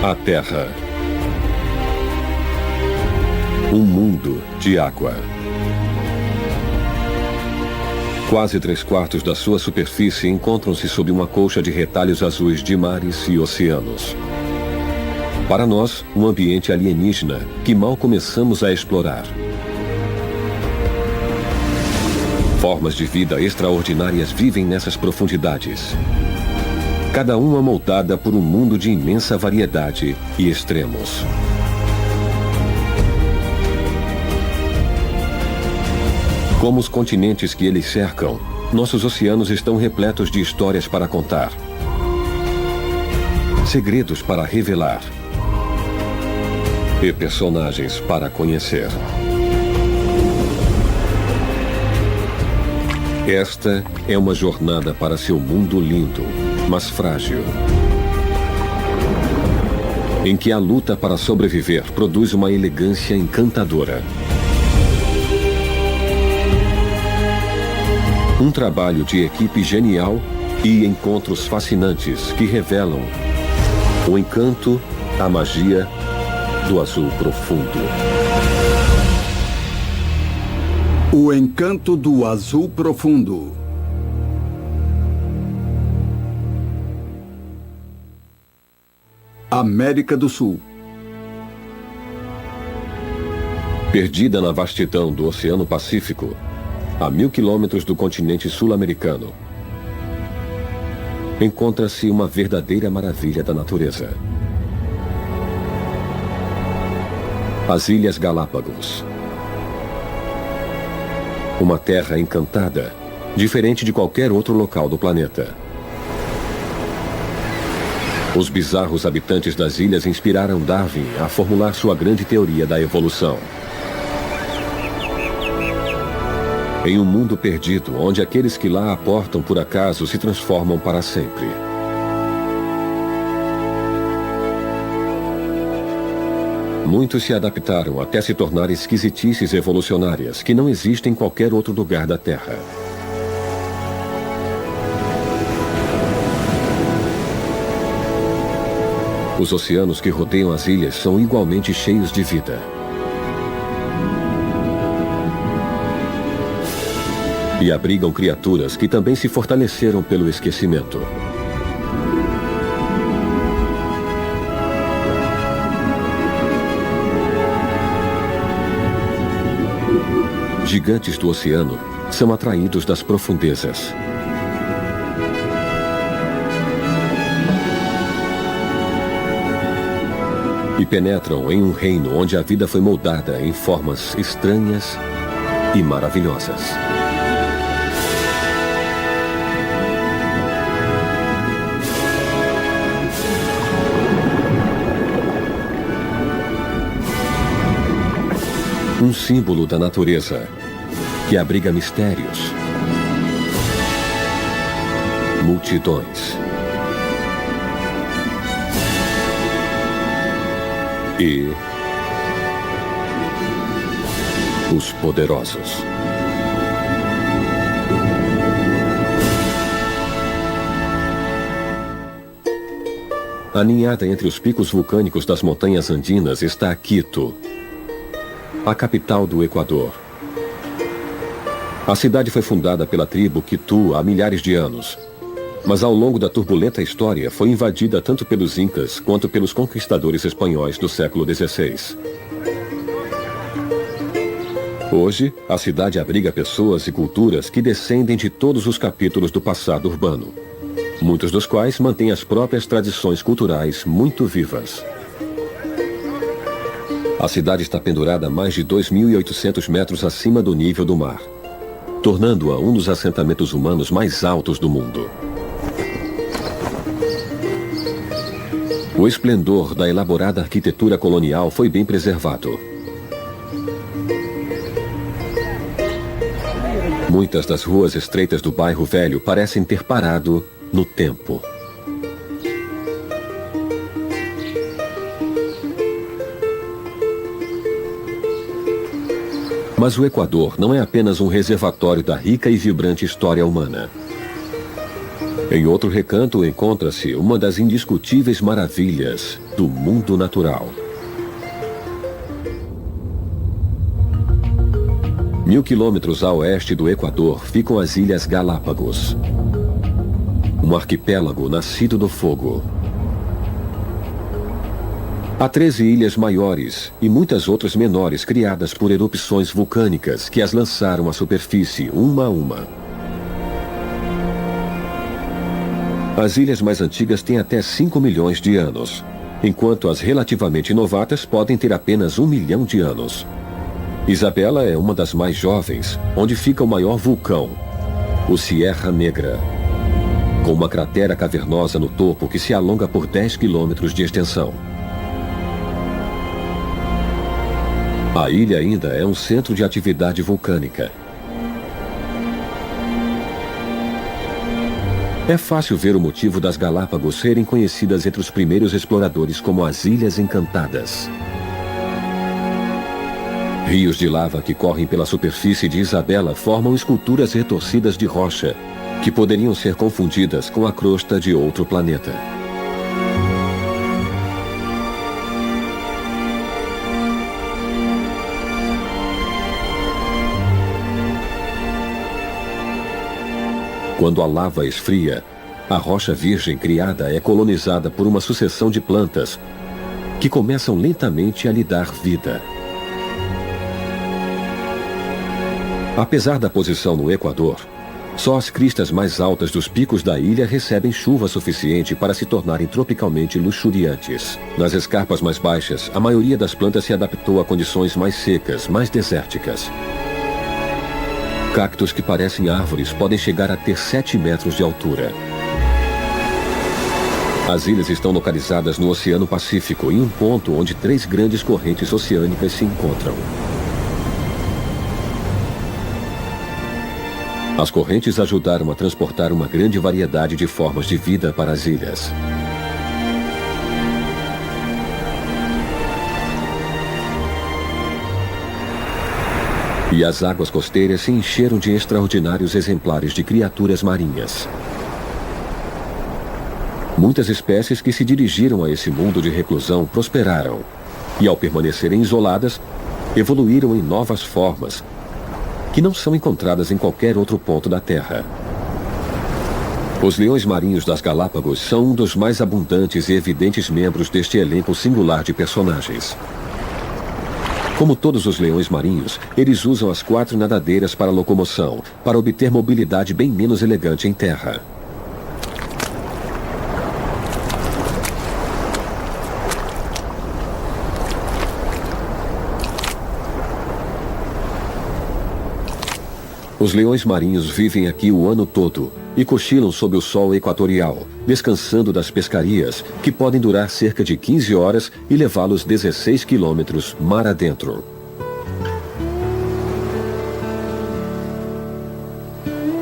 A Terra. Um mundo de água. Quase 3/4 da sua superfície encontram-se sob uma colcha de retalhos azuis de mares e oceanos. Para nós, um ambiente alienígena que mal começamos a explorar. Formas de vida extraordinárias vivem nessas profundidades. Cada uma moldada por um mundo de imensa variedade e extremos. Como os continentes que eles cercam, nossos oceanos estão repletos de histórias para contar. Segredos para revelar. E personagens para conhecer. Esta é uma jornada para seu mundo lindo, mas frágil. Em que a luta para sobreviver produz uma elegância encantadora. Um trabalho de equipe genial e encontros fascinantes que revelam o encanto, a magia do azul profundo. O encanto do azul profundo. América do Sul. Perdida na vastidão do Oceano Pacífico, a 1000 quilômetros do continente sul-americano, encontra-se uma verdadeira maravilha da natureza. As Ilhas Galápagos. Uma terra encantada, diferente de qualquer outro local do planeta. Os bizarros habitantes das ilhas inspiraram Darwin a formular sua grande teoria da evolução. Em um mundo perdido, onde aqueles que lá aportam por acaso se transformam para sempre. Muitos se adaptaram até se tornar esquisitices evolucionárias que não existem em qualquer outro lugar da Terra. Os oceanos que rodeiam as ilhas são igualmente cheios de vida. E abrigam criaturas que também se fortaleceram pelo esquecimento. Gigantes do oceano são atraídos das profundezas. E penetram em um reino onde a vida foi moldada em formas estranhas e maravilhosas. Um símbolo da natureza, que abriga mistérios, multidões e os poderosos. Aninhada entre os picos vulcânicos das montanhas andinas está Quito, a capital do Equador. A cidade foi fundada pela tribo Quitu há milhares de anos, mas ao longo da turbulenta história foi invadida tanto pelos incas quanto pelos conquistadores espanhóis do século XVI. Hoje, a cidade abriga pessoas e culturas que descendem de todos os capítulos do passado urbano, muitos dos quais mantêm as próprias tradições culturais muito vivas. A cidade está pendurada a mais de 2.800 metros acima do nível do mar, tornando-a um dos assentamentos humanos mais altos do mundo. O esplendor da elaborada arquitetura colonial foi bem preservado. Muitas das ruas estreitas do bairro velho parecem ter parado no tempo. Mas o Equador não é apenas um reservatório da rica e vibrante história humana. Em outro recanto encontra-se uma das indiscutíveis maravilhas do mundo natural. 1000 quilômetros a oeste do Equador ficam as Ilhas Galápagos. Um arquipélago nascido do fogo. Há 13 ilhas maiores e muitas outras menores criadas por erupções vulcânicas que as lançaram à superfície uma a uma. As ilhas mais antigas têm até 5 milhões de anos, enquanto as relativamente novatas podem ter apenas 1 milhão de anos. Isabela é uma das mais jovens, onde fica o maior vulcão, o Sierra Negra, com uma cratera cavernosa no topo que se alonga por 10 quilômetros de extensão. A ilha ainda é um centro de atividade vulcânica. É fácil ver o motivo das Galápagos serem conhecidas entre os primeiros exploradores como as Ilhas Encantadas. Rios de lava que correm pela superfície de Isabela formam esculturas retorcidas de rocha, que poderiam ser confundidas com a crosta de outro planeta. Quando a lava esfria, a rocha virgem criada é colonizada por uma sucessão de plantas que começam lentamente a lhe dar vida. Apesar da posição no Equador, só as cristas mais altas dos picos da ilha recebem chuva suficiente para se tornarem tropicalmente luxuriantes. Nas escarpas mais baixas, a maioria das plantas se adaptou a condições mais secas, mais desérticas. Cactos que parecem árvores podem chegar a ter 7 metros de altura. As ilhas estão localizadas no Oceano Pacífico, em um ponto onde 3 grandes correntes oceânicas se encontram. As correntes ajudaram a transportar uma grande variedade de formas de vida para as ilhas. E as águas costeiras se encheram de extraordinários exemplares de criaturas marinhas. Muitas espécies que se dirigiram a esse mundo de reclusão prosperaram, e ao permanecerem isoladas, evoluíram em novas formas, que não são encontradas em qualquer outro ponto da Terra. Os leões marinhos das Galápagos são um dos mais abundantes e evidentes membros deste elenco singular de personagens. Como todos os leões marinhos, eles usam as 4 nadadeiras para locomoção, para obter mobilidade bem menos elegante em terra. Os leões marinhos vivem aqui o ano todo e cochilam sob o sol equatorial, descansando das pescarias, que podem durar cerca de 15 horas e levá-los 16 quilômetros mar adentro.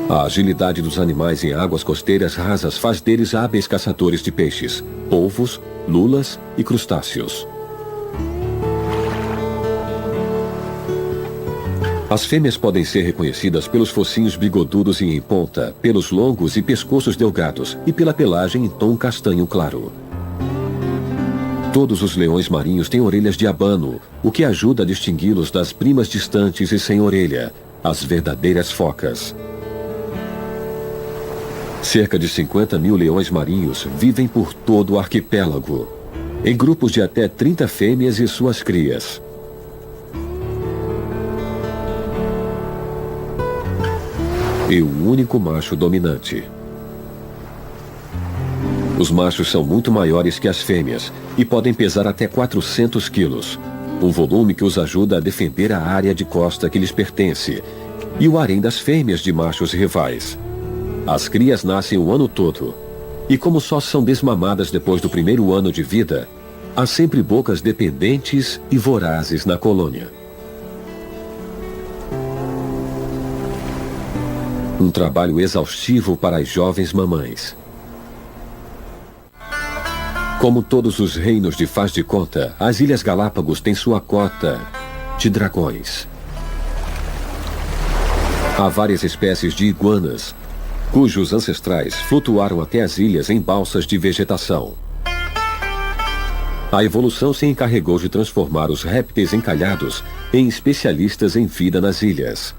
A agilidade dos animais em águas costeiras rasas faz deles hábeis caçadores de peixes, polvos, lulas e crustáceos. As fêmeas podem ser reconhecidas pelos focinhos bigodudos e em ponta, pelos longos e pescoços delgados e pela pelagem em tom castanho claro. Todos os leões marinhos têm orelhas de abano, o que ajuda a distingui-los das primas distantes e sem orelha, as verdadeiras focas. Cerca de 50 mil leões marinhos vivem por todo o arquipélago, em grupos de até 30 fêmeas e suas crias. E um único macho dominante. Os machos são muito maiores que as fêmeas e podem pesar até 400 quilos, um volume que os ajuda a defender a área de costa que lhes pertence e o harém das fêmeas de machos rivais. As crias nascem o ano todo e, como só são desmamadas depois do primeiro ano de vida, há sempre bocas dependentes e vorazes na colônia. Um trabalho exaustivo para as jovens mamães. Como todos os reinos de faz de conta, as Ilhas Galápagos têm sua cota de dragões. Há várias espécies de iguanas, cujos ancestrais flutuaram até as ilhas em balsas de vegetação. A evolução se encarregou de transformar os répteis encalhados em especialistas em vida nas ilhas.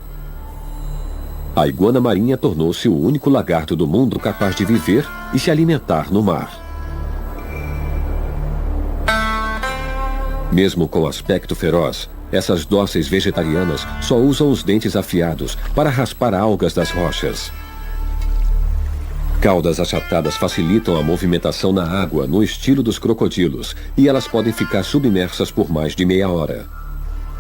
A iguana marinha tornou-se o único lagarto do mundo capaz de viver e se alimentar no mar. Mesmo com aspecto feroz, essas dóceis vegetarianas só usam os dentes afiados para raspar algas das rochas. Caudas achatadas facilitam a movimentação na água no estilo dos crocodilos e elas podem ficar submersas por mais de meia hora.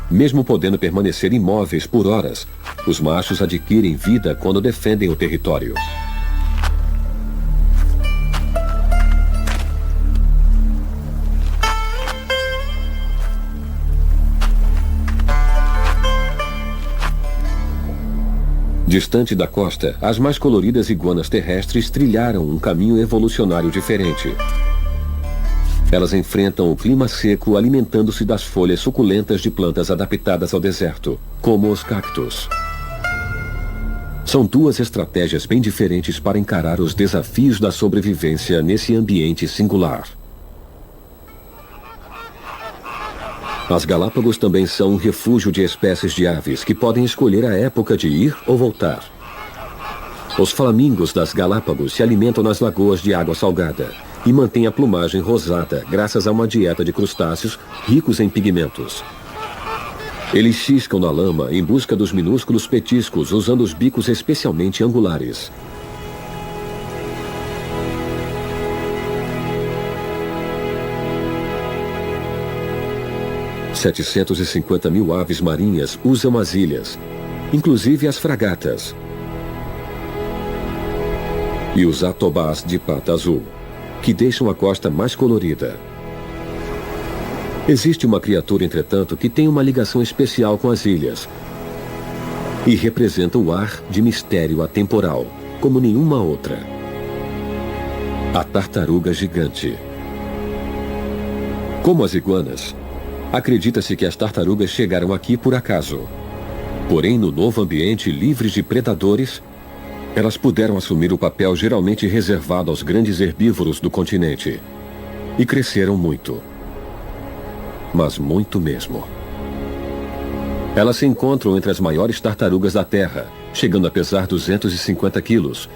Mesmo podendo permanecer imóveis por horas, os machos adquirem vida quando defendem o território. Distante da costa, as mais coloridas iguanas terrestres trilharam um caminho evolucionário diferente. Elas enfrentam o clima seco alimentando-se das folhas suculentas de plantas adaptadas ao deserto, como os cactos. São duas estratégias bem diferentes para encarar os desafios da sobrevivência nesse ambiente singular. As Galápagos também são um refúgio de espécies de aves que podem escolher a época de ir ou voltar. Os flamingos das Galápagos se alimentam nas lagoas de água salgada e mantêm a plumagem rosada graças a uma dieta de crustáceos ricos em pigmentos. Eles ciscam na lama em busca dos minúsculos petiscos usando os bicos especialmente angulares. ...750.000 aves marinhas usam as ilhas, inclusive as fragatas. E os atobás de pata azul, que deixam a costa mais colorida. Existe uma criatura, entretanto, que tem uma ligação especial com as ilhas e representa o ar de mistério atemporal, como nenhuma outra. A tartaruga gigante. Como as iguanas, acredita-se que as tartarugas chegaram aqui por acaso. Porém, no novo ambiente, livres de predadores, elas puderam assumir o papel geralmente reservado aos grandes herbívoros do continente. E cresceram muito. Mas muito mesmo. Elas se encontram entre as maiores tartarugas da Terra, chegando a pesar 250 quilos,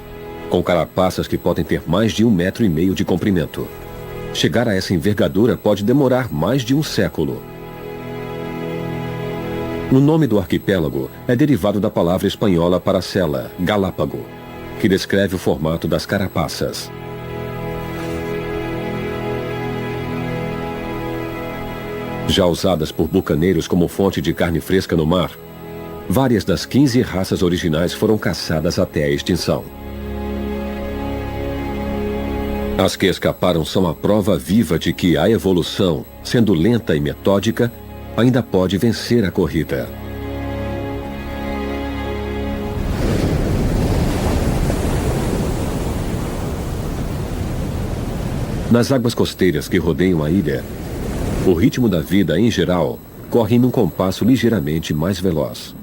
com carapaças que podem ter mais de 1,5 metro de comprimento. Chegar a essa envergadura pode demorar mais de um século. O nome do arquipélago é derivado da palavra espanhola para sela, galápago, que descreve o formato das carapaças. Já usadas por bucaneiros como fonte de carne fresca no mar, várias das 15 raças originais foram caçadas até a extinção. As que escaparam são a prova viva de que a evolução, sendo lenta e metódica, ainda pode vencer a corrida. Nas águas costeiras que rodeiam a ilha, o ritmo da vida, em geral, corre num compasso ligeiramente mais veloz.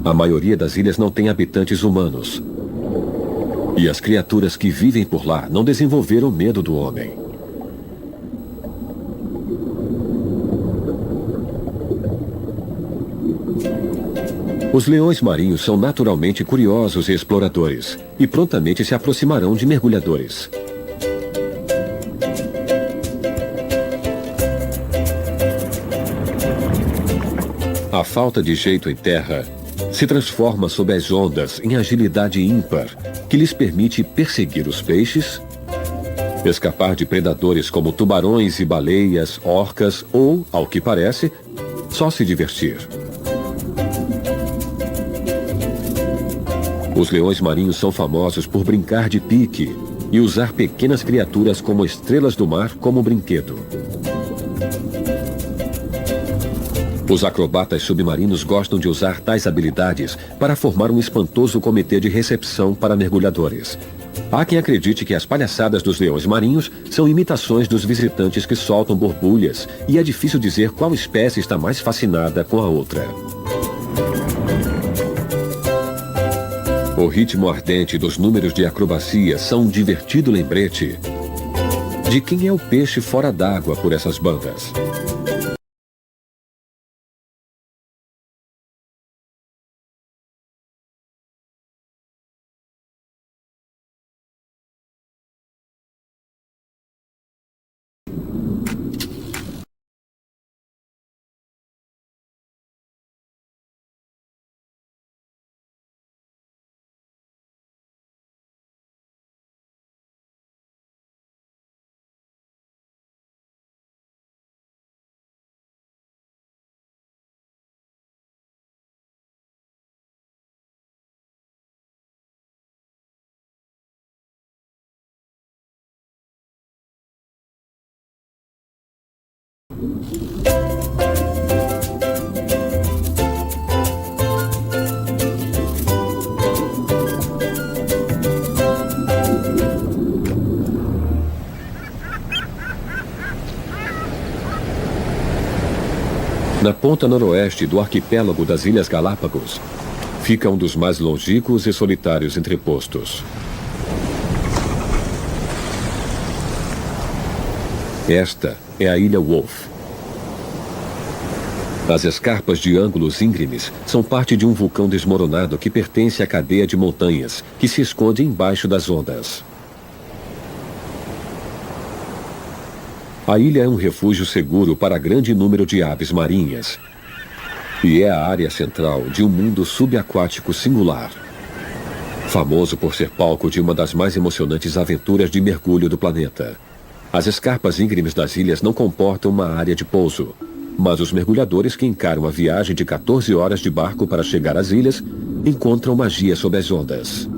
A maioria das ilhas não tem habitantes humanos. E as criaturas que vivem por lá não desenvolveram medo do homem. Os leões marinhos são naturalmente curiosos e exploradores, e prontamente se aproximarão de mergulhadores. A falta de jeito em terra se transforma sob as ondas em agilidade ímpar, que lhes permite perseguir os peixes, escapar de predadores como tubarões e baleias, orcas ou, ao que parece, só se divertir. Os leões marinhos são famosos por brincar de pique e usar pequenas criaturas como estrelas do mar como brinquedo. Os acrobatas submarinos gostam de usar tais habilidades para formar um espantoso comitê de recepção para mergulhadores. Há quem acredite que as palhaçadas dos leões marinhos são imitações dos visitantes que soltam borbulhas, e é difícil dizer qual espécie está mais fascinada com a outra. O ritmo ardente dos números de acrobacia são um divertido lembrete de quem é o peixe fora d'água por essas bandas. Na ponta noroeste do arquipélago das Ilhas Galápagos, fica um dos mais longínquos e solitários entrepostos. Esta é a Ilha Wolf. As escarpas de ângulos íngremes são parte de um vulcão desmoronado que pertence à cadeia de montanhas que se esconde embaixo das ondas. A ilha é um refúgio seguro para grande número de aves marinhas e é a área central de um mundo subaquático singular, famoso por ser palco de uma das mais emocionantes aventuras de mergulho do planeta. As escarpas íngremes das ilhas não comportam uma área de pouso, mas os mergulhadores que encaram a viagem de 14 horas de barco para chegar às ilhas encontram magia sob as ondas.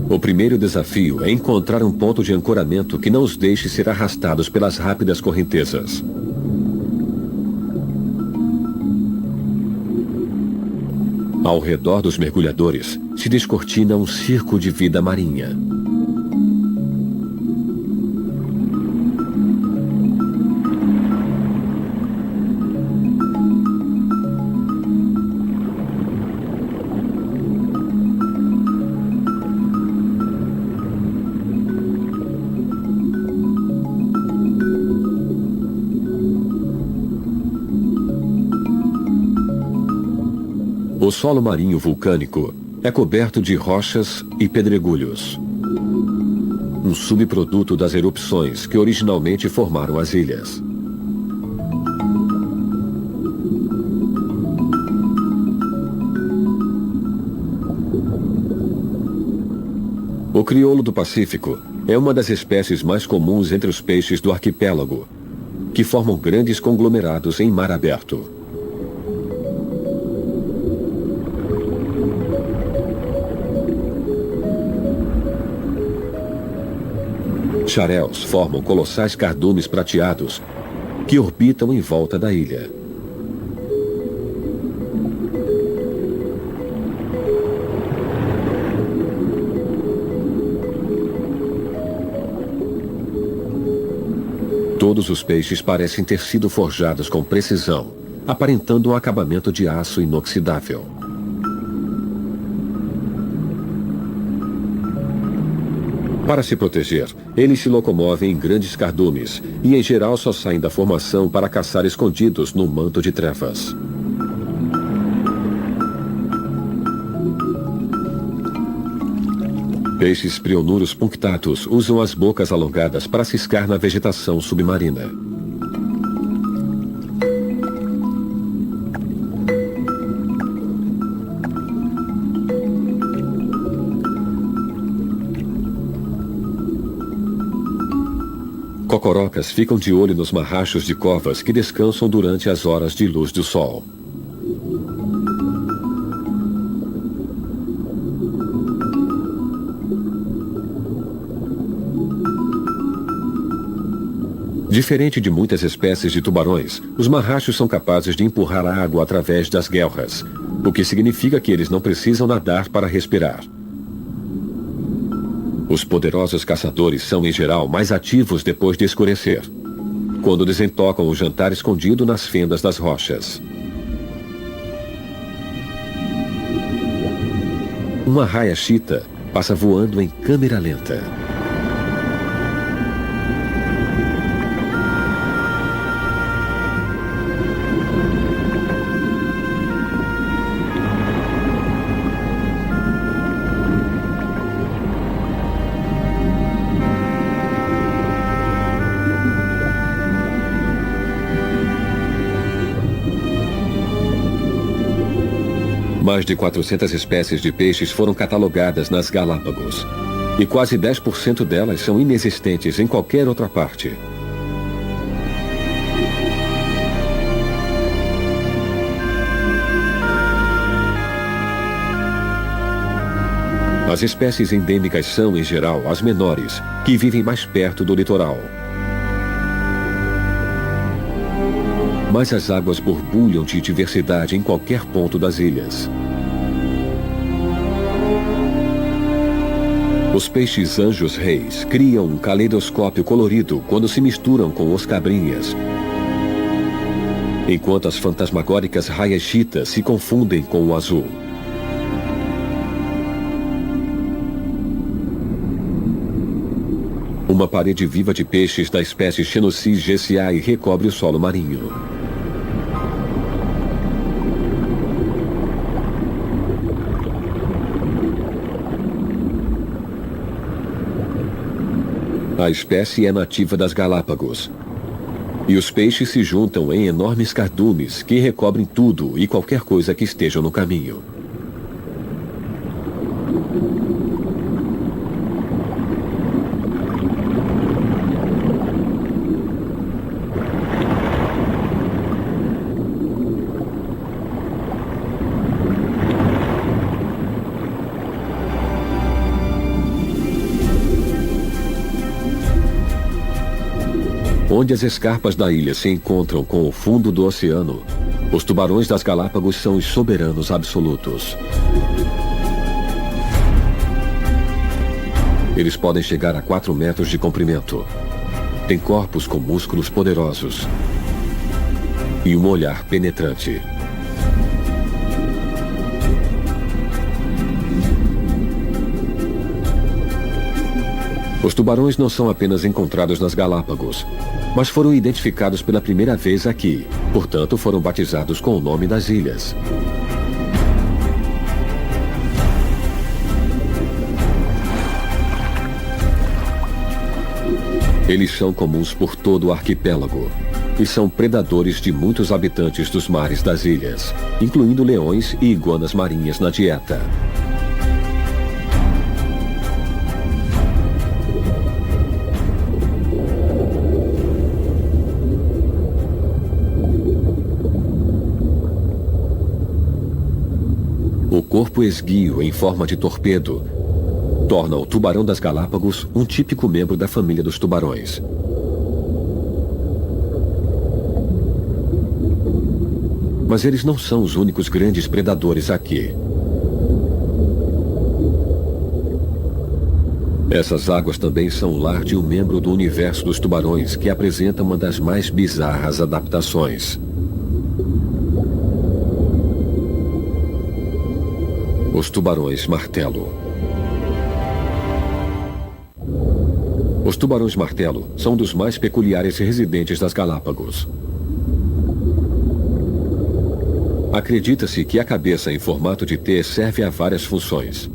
O primeiro desafio é encontrar um ponto de ancoramento que não os deixe ser arrastados pelas rápidas correntezas. Ao redor dos mergulhadores se descortina um circo de vida marinha. O solo marinho vulcânico é coberto de rochas e pedregulhos, um subproduto das erupções que originalmente formaram as ilhas. O crioulo do Pacífico é uma das espécies mais comuns entre os peixes do arquipélago, que formam grandes conglomerados em mar aberto. Xaréus formam colossais cardumes prateados que orbitam em volta da ilha. Todos os peixes parecem ter sido forjados com precisão, aparentando um acabamento de aço inoxidável. Para se proteger, eles se locomovem em grandes cardumes e, em geral, só saem da formação para caçar escondidos no manto de trevas. Peixes prionuros punctatus usam as bocas alongadas para ciscar na vegetação submarina. Cocorocas ficam de olho nos marrachos de covas que descansam durante as horas de luz do sol. Diferente de muitas espécies de tubarões, os marrachos são capazes de empurrar a água através das guelras, o que significa que eles não precisam nadar para respirar. Os poderosos caçadores são, em geral, mais ativos depois de escurecer, quando desentocam o jantar escondido nas fendas das rochas. Uma raia chita passa voando em câmera lenta. Mais de 400 espécies de peixes foram catalogadas nas Galápagos, e quase 10% delas são inexistentes em qualquer outra parte. As espécies endêmicas são, em geral, as menores, que vivem mais perto do litoral. Mas as águas borbulham de diversidade em qualquer ponto das ilhas. Os peixes anjos-reis criam um caleidoscópio colorido quando se misturam com os cabrinhas, enquanto as fantasmagóricas raias chita se confundem com o azul. Uma parede viva de peixes da espécie Xenocis gessiae recobre o solo marinho. A espécie é nativa das Galápagos. E os peixes se juntam em enormes cardumes que recobrem tudo e qualquer coisa que esteja no caminho. Onde as escarpas da ilha se encontram com o fundo do oceano, os tubarões das Galápagos são os soberanos absolutos. Eles podem chegar a 4 metros de comprimento. Têm corpos com músculos poderosos e um olhar penetrante. Os tubarões não são apenas encontrados nas Galápagos, mas foram identificados pela primeira vez aqui. Portanto, foram batizados com o nome das ilhas. Eles são comuns por todo o arquipélago e são predadores de muitos habitantes dos mares das ilhas, incluindo leões e iguanas marinhas na dieta. O corpo esguio em forma de torpedo torna o tubarão das Galápagos um típico membro da família dos tubarões. Mas eles não são os únicos grandes predadores aqui. Essas águas também são o lar de um membro do universo dos tubarões que apresenta uma das mais bizarras adaptações. Os tubarões martelo. Os tubarões martelo são um dos mais peculiares residentes das Galápagos. Acredita-se que a cabeça em formato de T serve a várias funções.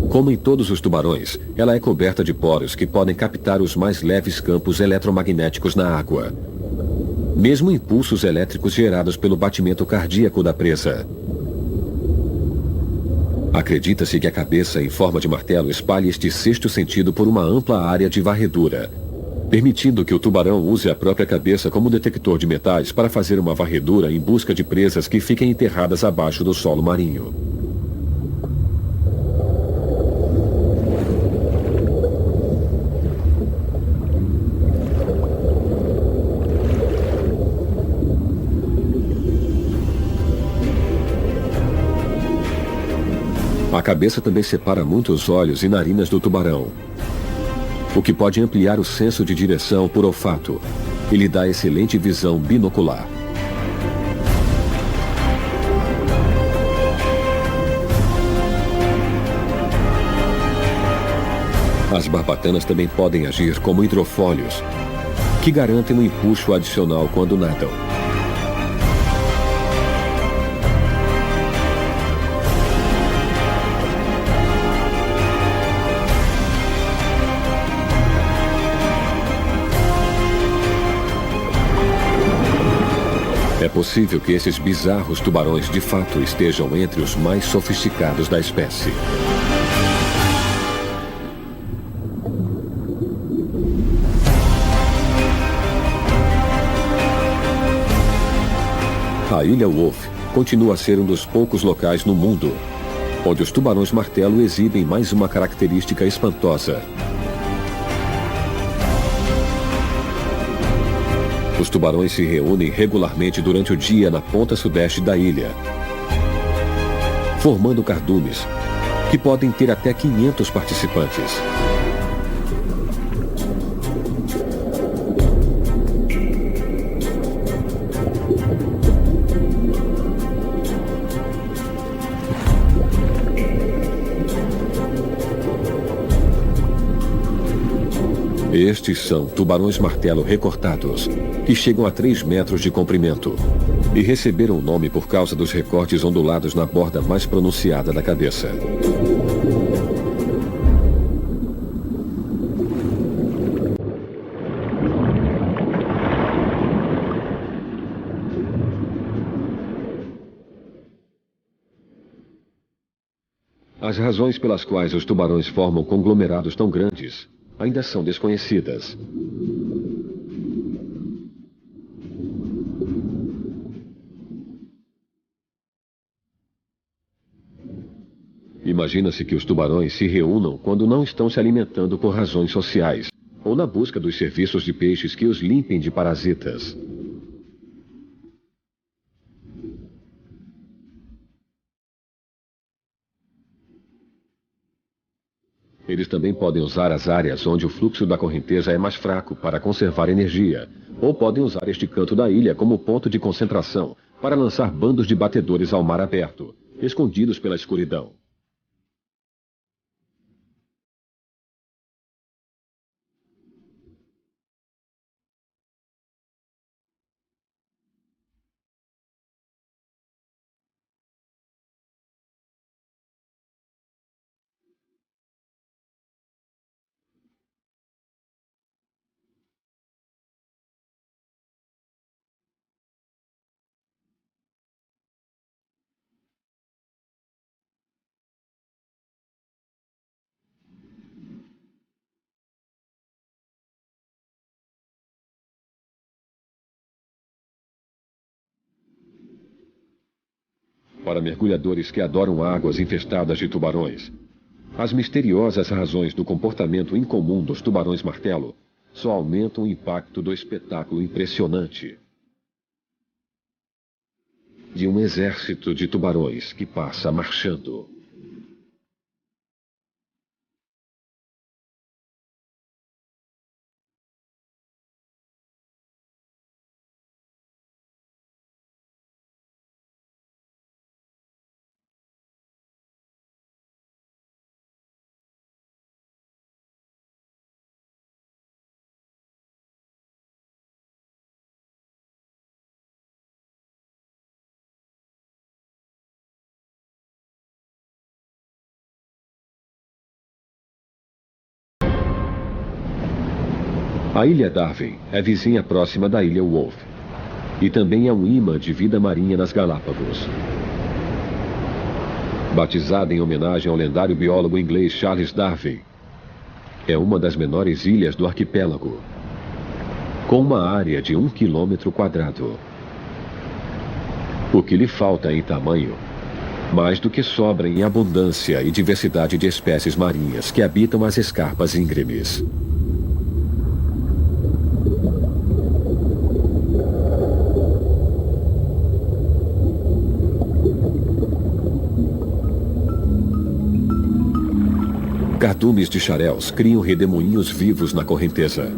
Como em todos os tubarões, ela é coberta de poros que podem captar os mais leves campos eletromagnéticos na água, mesmo impulsos elétricos gerados pelo batimento cardíaco da presa. Acredita-se que a cabeça em forma de martelo espalhe este sexto sentido por uma ampla área de varredura, permitindo que o tubarão use a própria cabeça como detector de metais para fazer uma varredura em busca de presas que fiquem enterradas abaixo do solo marinho. cabeça também separa muitos olhos e narinas do tubarão, o que pode ampliar o senso de direção por olfato e lhe dá excelente visão binocular. As barbatanas também podem agir como hidrofólios, que garantem um empuxo adicional quando nadam. É possível que esses bizarros tubarões de fato estejam entre os mais sofisticados da espécie. A Ilha Wolf continua a ser um dos poucos locais no mundo onde os tubarões martelo exibem mais uma característica espantosa. Os tubarões se reúnem regularmente durante o dia na ponta sudeste da ilha, formando cardumes, que podem ter até 500 participantes. Estes são tubarões martelo recortados, que chegam a 3 metros de comprimento e receberam o nome por causa dos recortes ondulados na borda mais pronunciada da cabeça. As razões pelas quais os tubarões formam conglomerados tão grandes ainda são desconhecidas. Imagina-se que os tubarões se reúnam quando não estão se alimentando por razões sociais, ou na busca dos serviços de peixes que os limpem de parasitas. Eles também podem usar as áreas onde o fluxo da correnteza é mais fraco para conservar energia, ou podem usar este canto da ilha como ponto de concentração para lançar bandos de batedores ao mar aberto, escondidos pela escuridão. Para mergulhadores que adoram águas infestadas de tubarões, as misteriosas razões do comportamento incomum dos tubarões martelo só aumentam o impacto do espetáculo impressionante de um exército de tubarões que passa marchando. A Ilha Darwin é vizinha próxima da Ilha Wolf e também é um imã de vida marinha nas Galápagos. Batizada em homenagem ao lendário biólogo inglês Charles Darwin, é uma das menores ilhas do arquipélago, com uma área de 1 km². O que lhe falta em tamanho, mais do que sobra em abundância e diversidade de espécies marinhas que habitam as escarpas íngremes. Cardumes de xaréus criam redemoinhos vivos na correnteza.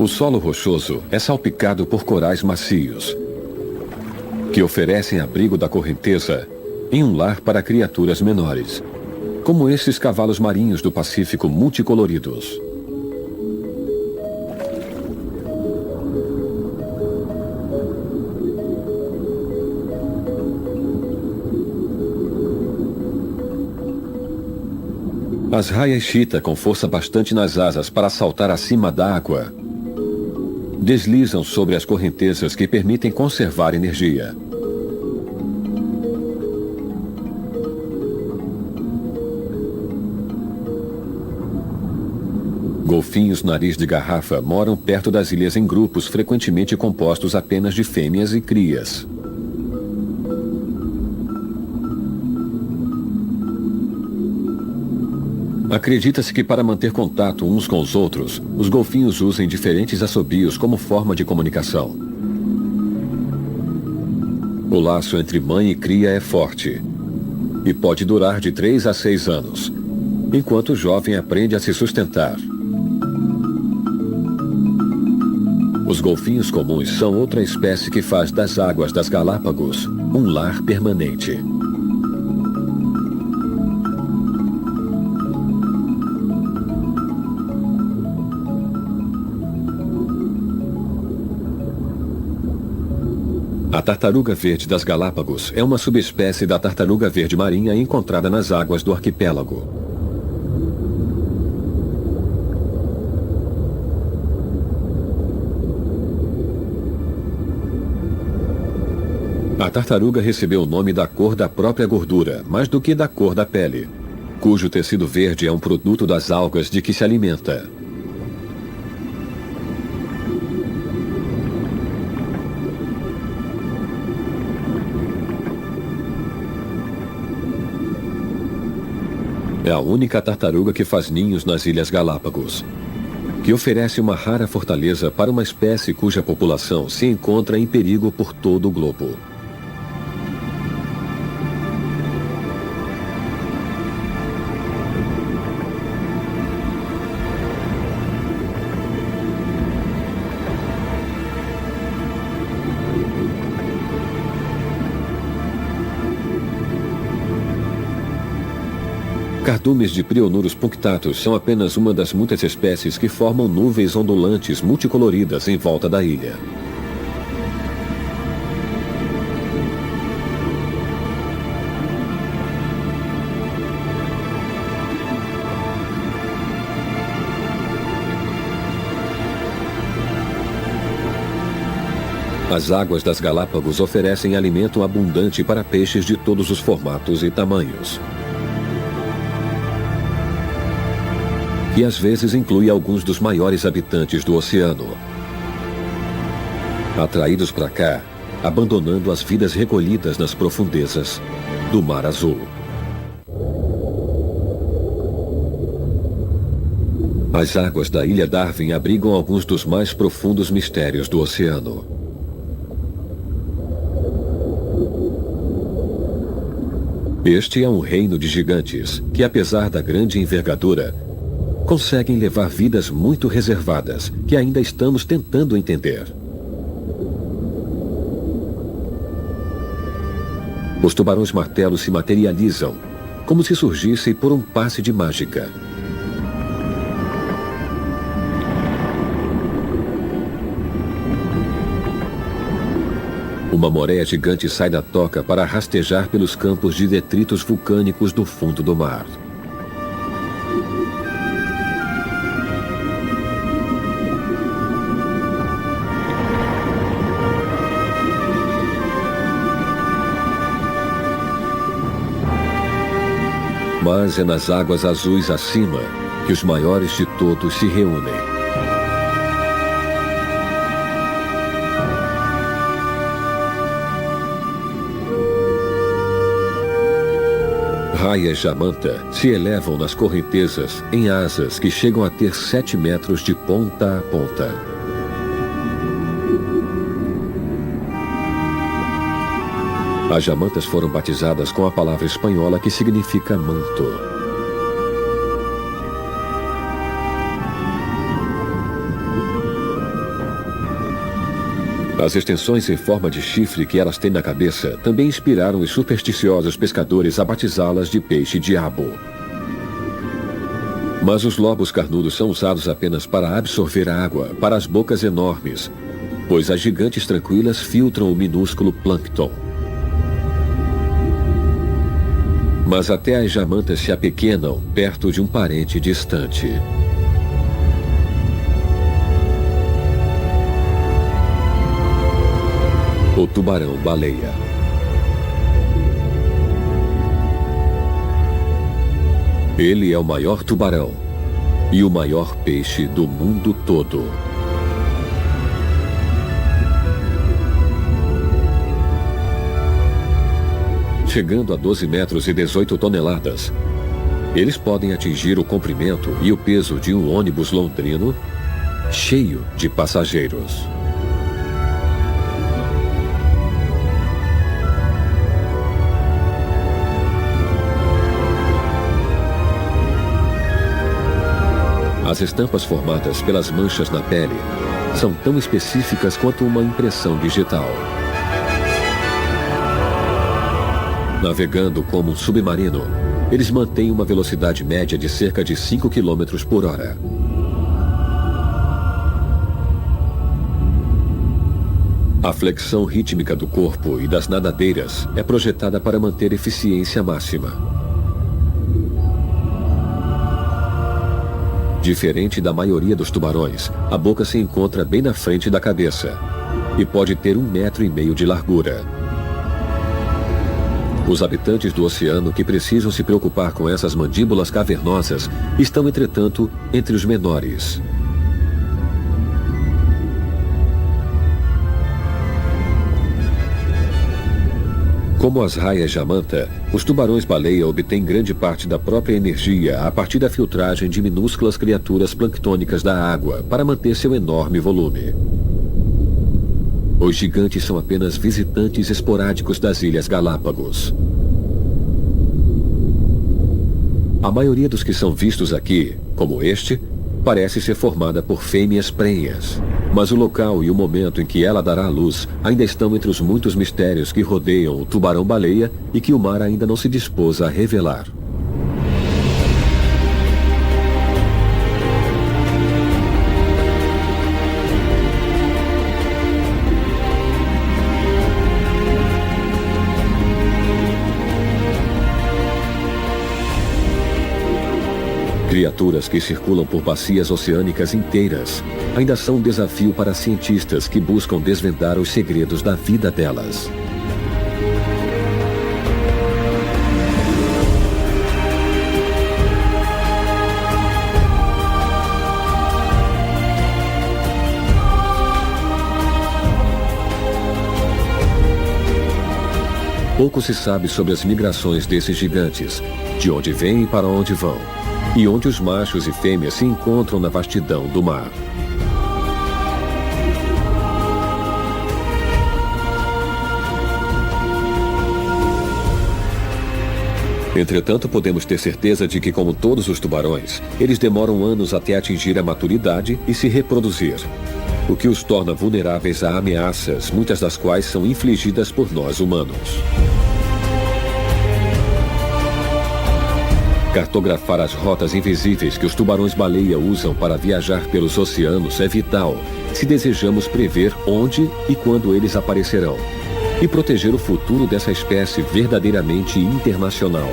O solo rochoso é salpicado por corais macios, que oferecem abrigo da correnteza em um lar para criaturas menores, como esses cavalos marinhos do Pacífico multicoloridos. As raias chita com força bastante nas asas para saltar acima da água deslizam sobre as correntezas que permitem conservar energia. Golfinhos nariz de garrafa moram perto das ilhas em grupos frequentemente compostos apenas de fêmeas e crias. Acredita-se que para manter contato uns com os outros, os golfinhos usem diferentes assobios como forma de comunicação. O laço entre mãe e cria é forte e pode durar de 3 a 6 anos, enquanto o jovem aprende a se sustentar. Os golfinhos comuns são outra espécie que faz das águas das Galápagos um lar permanente. A tartaruga verde das Galápagos é uma subespécie da tartaruga verde marinha encontrada nas águas do arquipélago. A tartaruga recebeu o nome da cor da própria gordura, mais do que da cor da pele, cujo tecido verde é um produto das algas de que se alimenta. É a única tartaruga que faz ninhos nas Ilhas Galápagos, que oferece uma rara fortaleza para uma espécie cuja população se encontra em perigo por todo o globo. Cardumes de Prionurus punctatus são apenas uma das muitas espécies que formam nuvens ondulantes multicoloridas em volta da ilha. As águas das Galápagos oferecem alimento abundante para peixes de todos os formatos e tamanhos. E às vezes inclui alguns dos maiores habitantes do oceano, atraídos para cá, abandonando as vidas recolhidas nas profundezas do Mar Azul. As águas da Ilha Darwin abrigam alguns dos mais profundos mistérios do oceano. Este é um reino de gigantes que, apesar da grande envergadura, conseguem levar vidas muito reservadas que ainda estamos tentando entender. Os tubarões-martelo se materializam, como se surgissem por um passe de mágica. Uma moreia gigante sai da toca para rastejar pelos campos de detritos vulcânicos do fundo do mar. Mas é nas águas azuis acima que os maiores de todos se reúnem. Raias jamanta se elevam nas correntezas em asas que chegam a ter 7 metros de ponta a ponta. As jamantas foram batizadas com a palavra espanhola que significa manto. As extensões em forma de chifre que elas têm na cabeça também inspiraram os supersticiosos pescadores a batizá-las de peixe-diabo. Mas os lobos carnudos são usados apenas para absorver a água para as bocas enormes, pois as gigantes tranquilas filtram o minúsculo plâncton. Mas até as jamantas se apequenam perto de um parente distante. O tubarão-baleia. Ele é o maior tubarão e o maior peixe do mundo todo. Chegando a 12 metros e 18 toneladas, eles podem atingir o comprimento e o peso de um ônibus londrino cheio de passageiros. As estampas formadas pelas manchas na pele são tão específicas quanto uma impressão digital. Navegando como um submarino, eles mantêm uma velocidade média de cerca de 5 km por hora. A flexão rítmica do corpo e das nadadeiras é projetada para manter eficiência máxima. Diferente da maioria dos tubarões, a boca se encontra bem na frente da cabeça e pode ter 1,5 metros de largura. Os habitantes do oceano que precisam se preocupar com essas mandíbulas cavernosas estão, entretanto, entre os menores. Como as raias jamanta, os tubarões-baleia obtêm grande parte da própria energia a partir da filtragem de minúsculas criaturas planctônicas da água para manter seu enorme volume. Os gigantes são apenas visitantes esporádicos das Ilhas Galápagos. A maioria dos que são vistos aqui, como este, parece ser formada por fêmeas prenhas. Mas o local e o momento em que ela dará à luz ainda estão entre os muitos mistérios que rodeiam o tubarão-baleia e que o mar ainda não se dispôs a revelar. Criaturas que circulam por bacias oceânicas inteiras ainda são um desafio para cientistas que buscam desvendar os segredos da vida delas. Pouco se sabe sobre as migrações desses gigantes, de onde vêm e para onde vão, e onde os machos e fêmeas se encontram na vastidão do mar. Entretanto, podemos ter certeza de que, como todos os tubarões, eles demoram anos até atingir a maturidade e se reproduzir, o que os torna vulneráveis a ameaças, muitas das quais são infligidas por nós humanos. Cartografar as rotas invisíveis que os tubarões-baleia usam para viajar pelos oceanos é vital se desejamos prever onde e quando eles aparecerão e proteger o futuro dessa espécie verdadeiramente internacional.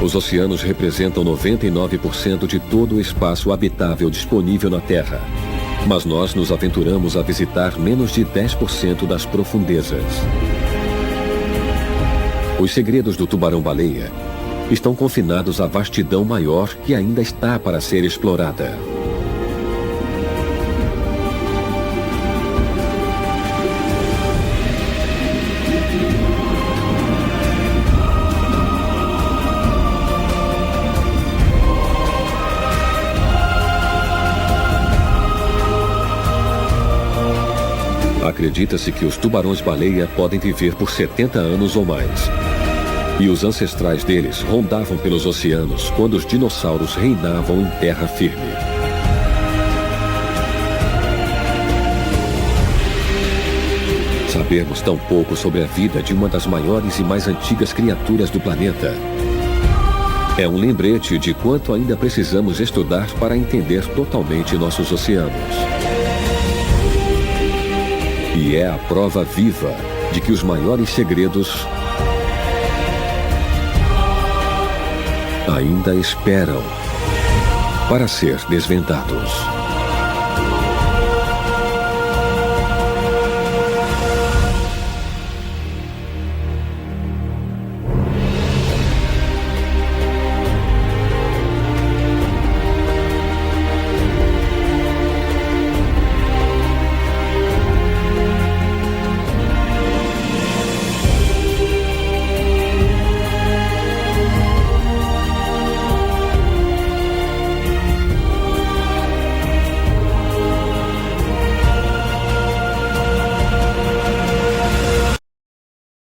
Os oceanos representam 99% de todo o espaço habitável disponível na Terra. Mas nós nos aventuramos a visitar menos de 10% das profundezas. Os segredos do tubarão-baleia estão confinados à vastidão maior que ainda está para ser explorada. acredita-se que os tubarões-baleia podem viver por 70 anos ou mais. E os ancestrais deles rondavam pelos oceanos quando os dinossauros reinavam em terra firme. Sabermos tão pouco sobre a vida de uma das maiores e mais antigas criaturas do planeta é um lembrete de quanto ainda precisamos estudar para entender totalmente nossos oceanos. E é a prova viva de que os maiores segredos ainda esperam para ser desvendados.